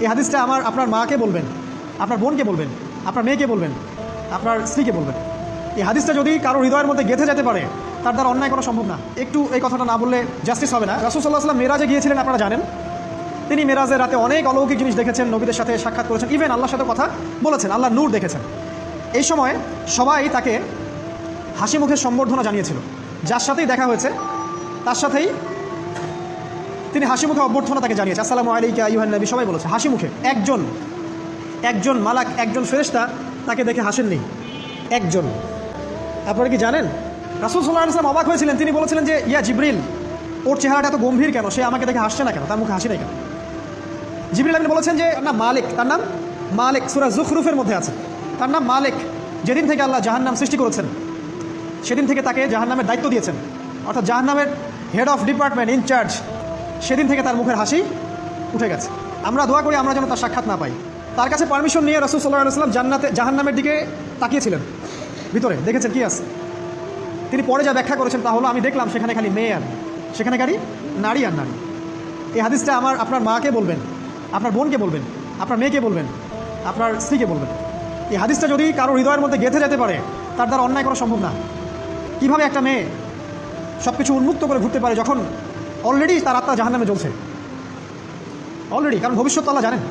এই হাদিসটা আপনার মাকে বলবেন, আপনার বোনকে বলবেন, আপনার মেয়েকে বলবেন, আপনার স্ত্রীকে বলবেন। এই হাদিসটা যদি কারো হৃদয়ের মধ্যে গেঁথে যেতে পারে, তার দ্বারা অন্যায় করা সম্ভব না। একটু এই কথাটা না বললে জাস্টিস হবে না। রাসূল সাল্লাল্লাহু আলাইহি ওয়াসাল্লাম মেরাজে গিয়েছিলেন, আপনারা জানেন। তিনি মেরাজের রাতে অনেক অলৌকিক জিনিস দেখেছেন, নবীদের সাথে সাক্ষাৎ করেছেন, ইভেন আল্লাহর সাথে কথা বলেছেন, আল্লাহর নূর দেখেছেন। এই সময় সবাই তাকে হাসি মুখের সম্বর্ধনা জানিয়েছিল। যার সাথেই দেখা হয়েছে তার সাথেই তিনি হাসি মুখে অভ্যর্থনা তাকে জানিয়েছে, আসসালামু আলাইকা আইয়ুহান নবী, সবাই বলেছে হাসি মুখে। একজন মালাক, একজন ফেরেশতা তাকে দেখে হাসেননি, একজন। আপনারা কি জানেন? রাসূল সাল্লাল্লাহু আলাইহি ওয়াসাল্লাম অবাক হয়েছিলেন। তিনি বলেছিলেন যে, ইয়া জিবরিল, ওর চেহারাটা এত গম্ভীর কেন? সে আমাকে দেখে হাসছে না কেন? তার মুখে হাসি নেই কেন? জিবরিল আমিন বলেছেন যে তার নাম মালিক, তার নাম মালিক, সূরা যুখরুফের মধ্যে আছে। তার নাম মালিক। যেদিন থেকে আল্লাহ জাহান্নাম সৃষ্টি করেছেন, সেদিন থেকে তাকে জাহান্নামের দায়িত্ব দিয়েছেন, অর্থাৎ জাহান্নামের হেড অফ ডিপার্টমেন্ট, ইনচার্জ। সেদিন থেকে তার মুখের হাসি উঠে গেছে। আমরা দোয়া করি আমরা যেন তার সাক্ষাৎ না পাই। তার কাছে পারমিশন নিয়ে রাসূল সাল্লাল্লাহু আলাইহি ওয়াসাল্লাম জাহান্নামের দিকে তাকিয়েছিলেন, ভিতরে দেখেছেন কি আছে। তিনি পরে যা ব্যাখ্যা করেছেন তা হলো, আমি দেখলাম সেখানে খালি মেয়ে আর সেখানে খালি নারী আর নারী। এই হাদিসটা আপনার মাকে বলবেন, আপনার বোনকে বলবেন, আপনার মেয়েকে বলবেন, আপনার স্ত্রীকে বলবেন। এই হাদিসটা যদি কারো হৃদয়ের মধ্যে গেঁথে যেতে পারে, তার দ্বারা অন্যায় করা সম্ভব না। কীভাবে একটা মেয়ে সব কিছু উন্মুক্ত করে ঘুরতে পারে যখন অলরেডি তার আত্মা জাহান্নামে জ্বলছে, অলরেডি, কারণ ভবিষ্যৎ আল্লাহ জানেন।